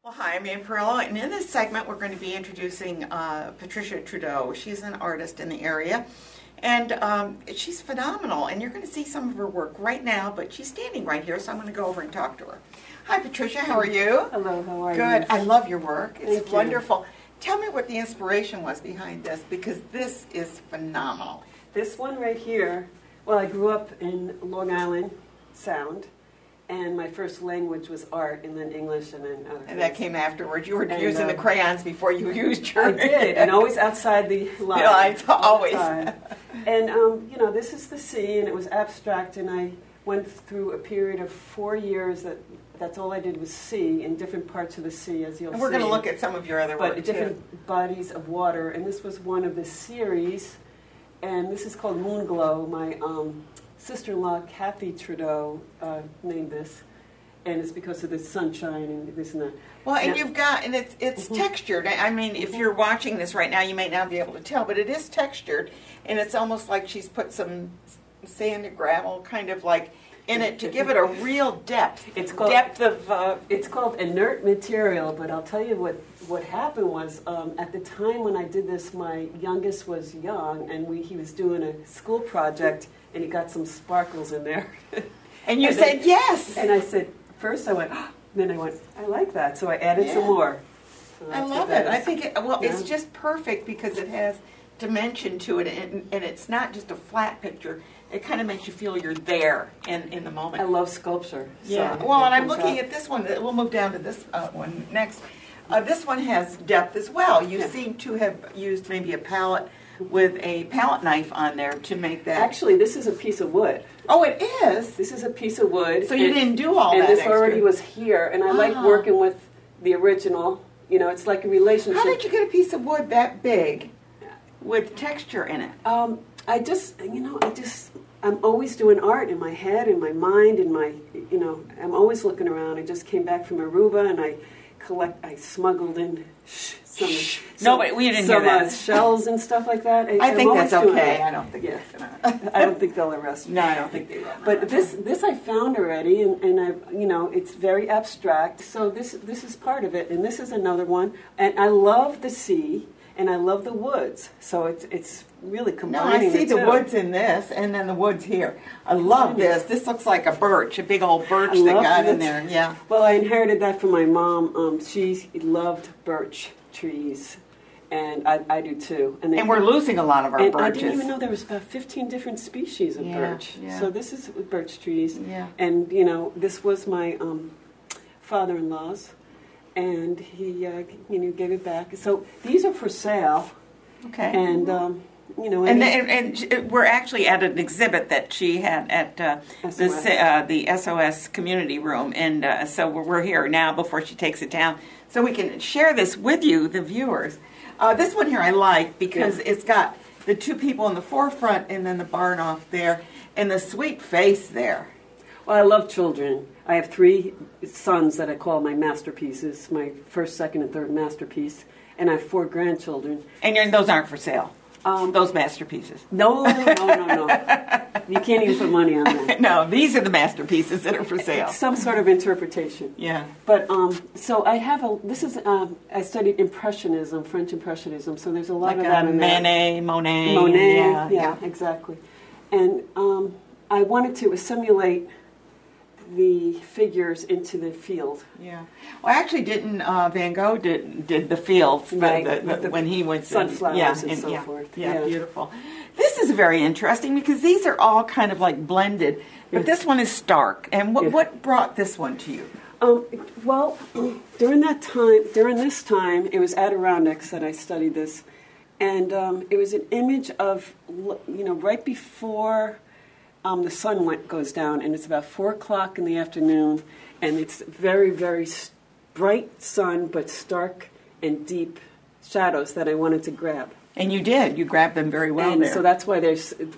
Well, hi, I'm Ann Parillo, and in this segment we're going to be introducing Patricia Trudeau. She's an artist in the area, and she's phenomenal, and you're going to see some of her work right now, but she's standing right here, so I'm going to go over and talk to her. Hi, Patricia, how are you? Hello, how are you? Good. I love your work. It's Thank you. wonderful. Tell me what the inspiration was behind this, because this is phenomenal. This one right here, well, I grew up in Long Island Sound, and my first language was art, and then English, and then other And that things. came afterwards. You were And, using the crayons before you used your... I did, and always outside the line. lines, all the always. time. And, you know, this is the sea, and it was abstract, and I went through a period of 4 years that's all I did was sea, in different parts of the sea, as you'll see. And we're going to look at some of your other work, But too. different bodies of water, and this was one of the series, and this is called Moonglow. My sister-in-law, Kathy Trudeau, named this, and it's because of the sunshine and this and that. Well, and Now- you've got, and it's textured. I mean, if you're watching this right now, you may not be able to tell, but it is textured, and it's almost like she's put some sand and gravel kind of like in it to give it a real depth. It's called, depth of... it's called inert material, but I'll tell you what happened was, at the time when I did this, my youngest was young, and he was doing a school project, and he got some sparkles in there. and you said yes! And I said, first I went, oh, then I went, I like that, so I added some more. So I that's love what that it. I is. think, it's just perfect because it has dimension to it, and it's not just a flat picture. It kind of makes you feel you're there in the moment. I love sculpture. Yeah. So Well, and it I'm comes looking out. at this one. We'll move down to this one next. This one has depth as well. You Yeah. seem to have used maybe a palette with a palette knife on there to make that. Actually, this is a piece of wood. Oh, it is? This is a piece of wood. So you didn't do all and that this extra. already was here, and I like Ah. working with the original. You know, it's like a relationship. How did you get a piece of wood that big with texture in it? I'm always doing art in my head, in my mind, I'm always looking around. I just came back from Aruba, and I smuggled in some No, but we didn't hear that. shells and stuff like that. I I'm think always that's doing okay. that. I don't think Yeah. that's gonna... I don't think they'll arrest me. No, I don't think they will. But this I found already, and it's very abstract. So this is part of it, and this is another one. And I love the sea, and I love the woods. So it's really No, combining. I see the two. woods in this, and then the woods here. I love this. This looks like a birch, a big old birch I that love got in it. there. Yeah. Well, I inherited that from my mom. She loved birch trees, and I do too. And we're losing a lot of our and birches. I didn't even know there was about 15 different species of Yeah, birch. yeah. So this is birch trees. Yeah. And, this was my father-in-law's, and he, gave it back. So these are for sale. Okay. And, And we're actually at an exhibit that she had at the SOS community room, and so we're here now before she takes it down, so we can share this with you, the viewers. This one here I like because it's got the two people in the forefront and then the barn off there, and the sweet face there. Well, I love children. I have 3 sons that I call my masterpieces, my first, second, and third masterpiece, and I have 4 grandchildren. And those aren't for sale. Those masterpieces. No. You can't even put money on them. No, these are the masterpieces that are for sale. It's some sort of interpretation. Yeah. But so I have I studied Impressionism, French Impressionism, so there's a lot Like of that in there. Monet. Yeah, exactly. And I wanted to assimilate the figures into the field. Yeah. Well, actually, didn't Van Gogh did the fields Right, when he went sunflowers and so forth. Yeah, Yeah. beautiful. This is very interesting because these are all kind of like blended, but this one is stark. And what brought this one to you? Well, during this time, it was Adirondacks that I studied this, and it was an image of right before the sun goes down, and it's about 4 o'clock in the afternoon, and it's very, very bright sun, but stark and deep shadows that I wanted to grab. And you did. You grabbed them very well and there. So that's why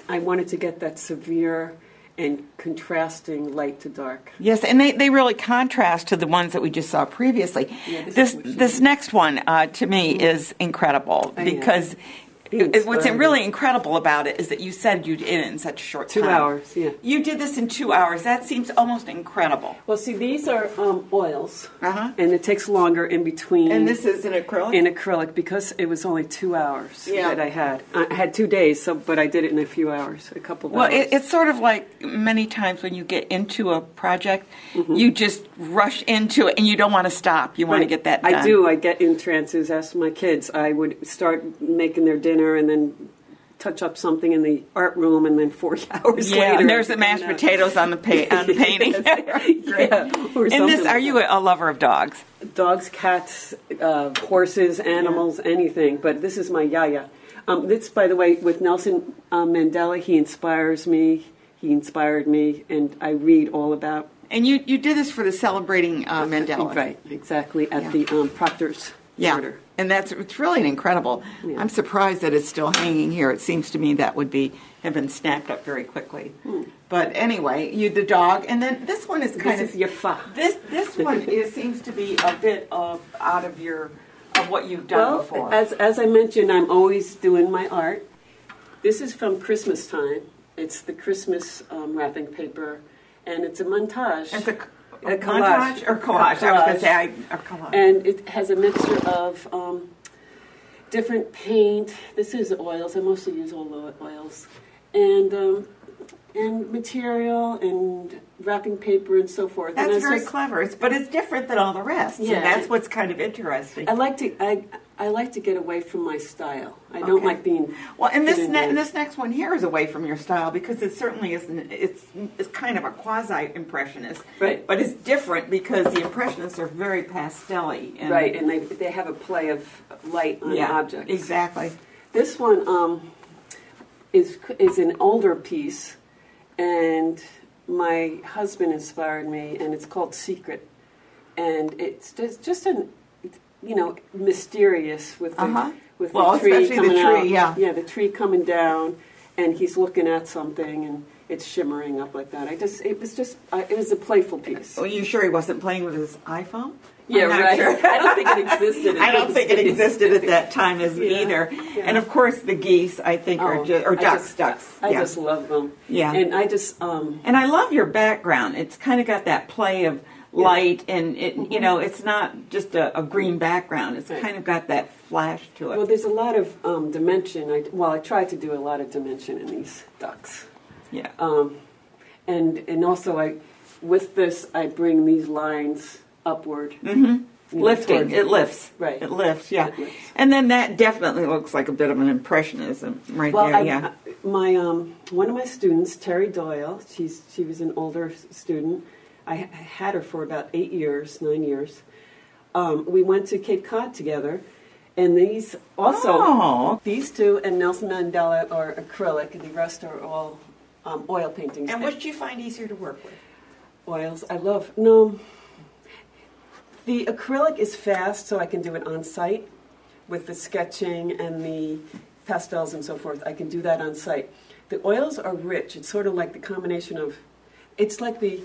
I wanted to get that severe and contrasting light to dark. Yes, and they really contrast to the ones that we just saw previously. Yeah, This next one, to me, is incredible because What's really incredible about it is that you said you did it in such a short time. 2 hours, yeah. You did this in 2 hours. That seems almost incredible. Well, see, these are oils, and it takes longer in between. And this is in acrylic? In acrylic, because it was only 2 hours that I had. I had 2 days, but I did it in a few hours, a couple of hours. Well, it's sort of like many times when you get into a project, you just rush into it, and you don't want to stop. You want to get that done. I do. I get in trances. Ask my kids. I would start making their dinner and then touch up something in the art room, and then 40 hours later. And there's the mashed potatoes on the painting. And this, are you a lover of dogs? Dogs, cats, horses, animals, anything. But this is my Yaya. This, by the way, with Nelson Mandela, he inspires me. He inspired me, and I read all about. And you did this for the Celebrating Mandela. Right, exactly, at the Proctor's Theater. And it's really incredible. Yeah. I'm surprised that it's still hanging here. It seems to me that would have been snapped up very quickly. But anyway, the dog, and then this one is kind of Yafa. This one seems to be a bit out of what you've done before. As I mentioned, I'm always doing my art. This is from Christmas time. It's the Christmas wrapping paper, and it's a montage. It's a collage or collage? I was going to say a collage. And it has a mixture of different paint. This is oils. I mostly use all oils, and material and wrapping paper and so forth. That's very clever. But it's different than all the rest. Yeah, so that's what's kind of interesting. I like to get away from my style. I don't like being and this next one here is away from your style, because it certainly isn't. It's kind of a quasi-impressionist, right? But it's different because the impressionists are very pastel-y, right? And they have a play of light on objects. Exactly. This one is an older piece, and my husband inspired me, and it's called Secret, and it's just an mysterious with the tree coming out. Yeah, the tree coming down, and he's looking at something, and it's shimmering up like that. It was a playful piece. Are you sure he wasn't playing with his iPhone? Yeah, right. Sure. I don't think it existed. I don't think it existed at that time either. Yeah. And of course, the geese, I think, are ducks. I just love them. Yeah, and I just and I love your background. It's kind of got that play of light, and it's not just a green background. It's kind of got that flash to it. Well, there's a lot of dimension. I try to do a lot of dimension in these ducks. Yeah. And also with this I bring these lines upward. Lifting. It lifts. Right. It lifts. Yeah. It lifts. And then that definitely looks like a bit of an impressionism there. Yeah. My one of my students, Terry Doyle. She was an older student. I had her for about 9 years. We went to Cape Cod together, and these two and Nelson Mandela are acrylic, and the rest are all oil paintings. And which do you find easier to work with? Oils. The acrylic is fast, so I can do it on site with the sketching and the pastels and so forth. I can do that on site. The oils are rich. It's sort of like the combination of, it's like the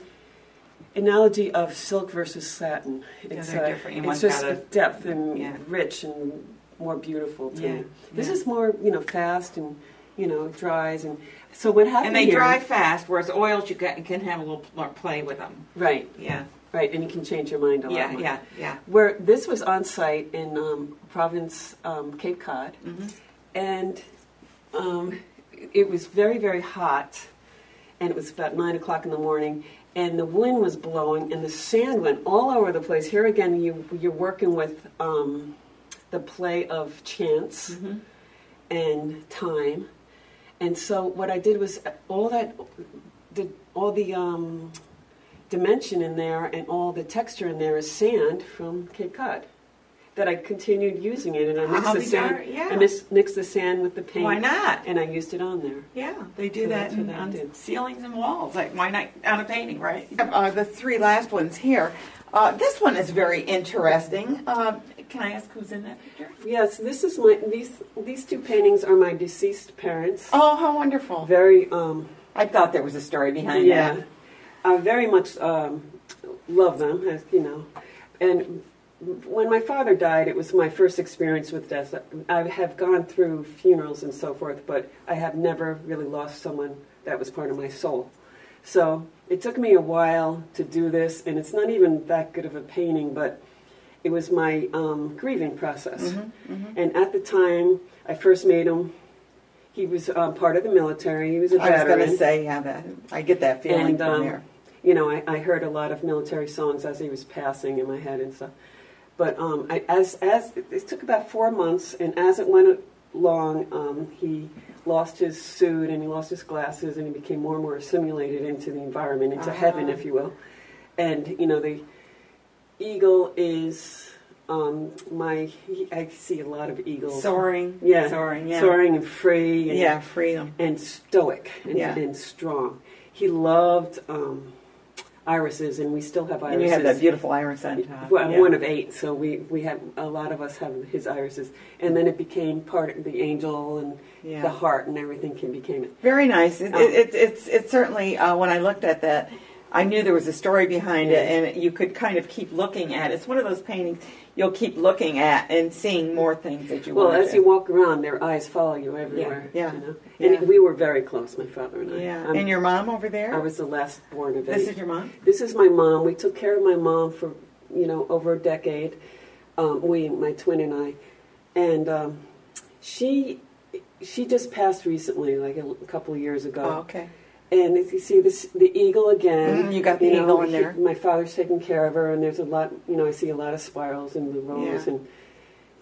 analogy of silk versus satin. It's different. It's just depth and rich and more beautiful to me. This is more, fast and it dries, and so what happens? And they dry fast, whereas oils you can have a little more play with them. Right. Yeah. Right, and you can change your mind a lot more. Yeah. Where this was on site in Providence, Cape Cod, and it was very, very hot, and it was about 9 o'clock in the morning, and the wind was blowing, and the sand went all over the place. Here again, you're working with the play of chance and time, and so what I did was all the dimension in there and all the texture in there is sand from Cape Cod that I continued using it, and I mixed the sand. I mixed the sand with the paint. Why not? And I used it on there. Yeah, they do that on ceilings and walls. Like, why not on a painting, right? The 3 last ones here. This one is very interesting. Can I ask who's in that picture? Yes, this is these 2 paintings are my deceased parents. Oh, how wonderful! Very. I thought there was a story behind that. I very much love them, and when my father died, it was my first experience with death. I have gone through funerals and so forth, but I have never really lost someone that was part of my soul. So it took me a while to do this, and it's not even that good of a painting, but it was my grieving process. Mm-hmm, mm-hmm. And at the time I first made him, he was part of the military. He was a veteran. I was going to say, yeah, I get that feeling from there. You know, I heard a lot of military songs as he was passing in my head and stuff. But as it took about 4 months, and as it went along, he lost his suit and he lost his glasses, and he became more and more assimilated into the environment, into heaven, if you will. And you know, the eagle is I see a lot of eagles soaring, soaring and free, and, freedom, and stoic, and strong. He loved irises, and we still have irises. And you have that beautiful iris on top. Well, I'm one of 8, so we have, a lot of us have his irises. And then it became part of the angel and the heart, and everything became it. Very nice. It's certainly, when I looked at that, I knew there was a story behind it, and you could kind of keep looking at it. It's one of those paintings you'll keep looking at and seeing more things that you want. Well, as you walk around, their eyes follow you everywhere. Yeah. You know? And we were very close, my father and I. Yeah. And your mom over there? I was the last born of 8. This is your mom? This is my mom. We took care of my mom for, over a decade. My twin and I. And she just passed recently, like a couple of years ago. Oh, okay. And as you see the eagle again. You got the eagle in there. My father's taking care of her, and there's a lot, I see a lot of spirals in the rose and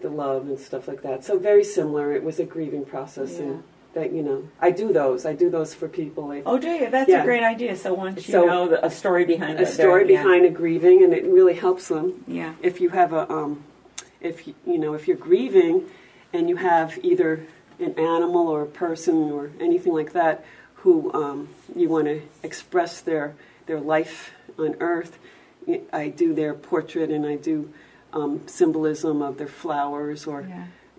the love and stuff like that. So very similar. It was a grieving process, and that, I do those for people. Oh, do you? That's a great idea. So once you know a story behind it. A story behind a grieving, and it really helps them. Yeah. If you have if you're grieving, and you have either an animal or a person or anything like that, who you want to express their life on Earth, I do their portrait, and I do symbolism of their flowers or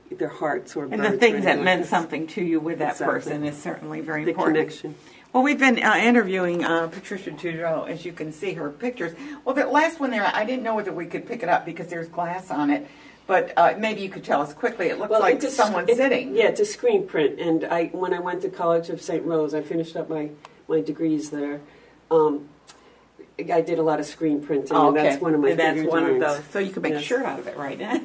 their hearts or birds. And the things that meant something to you with that person is certainly very important. The connection. Well, we've been interviewing Patricia Trudeau, as you can see her pictures. Well, the last one there, I didn't know whether we could pick it up because there's glass on it. But maybe you could tell us quickly. It looks like someone sitting. Yeah, it's a screen print. And when I went to College of St. Rose, I finished up my degrees there. I did a lot of screen printing, and that's one of my favorite of those. So you can make a shirt out of it right now.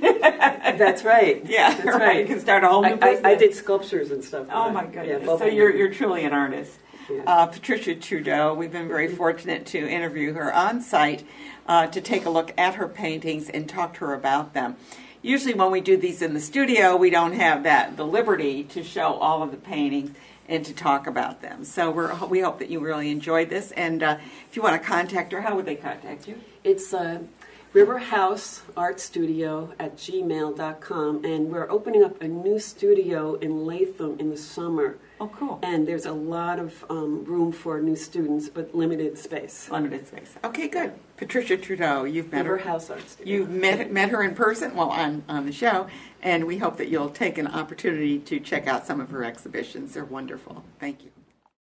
That's right. Yeah, that's right. You can start a whole new business. I did sculptures and stuff. Oh, my goodness. So you're truly an artist. Yeah. Patricia Trudeau, we've been very fortunate to interview her on site to take a look at her paintings and talk to her about them. Usually when we do these in the studio, we don't have the liberty to show all of the paintings and to talk about them. So we hope that you really enjoyed this. And if you want to contact her, how would they contact you? It's riverhouseartstudio@gmail.com, and we're opening up a new studio in Latham in the summer. Oh, cool. And there's a lot of room for new students, but limited space. Limited space. Okay, good. Patricia Trudeau, you've met River her. House Art Studio. You've met her in person, on the show, and we hope that you'll take an opportunity to check out some of her exhibitions. They're wonderful. Thank you.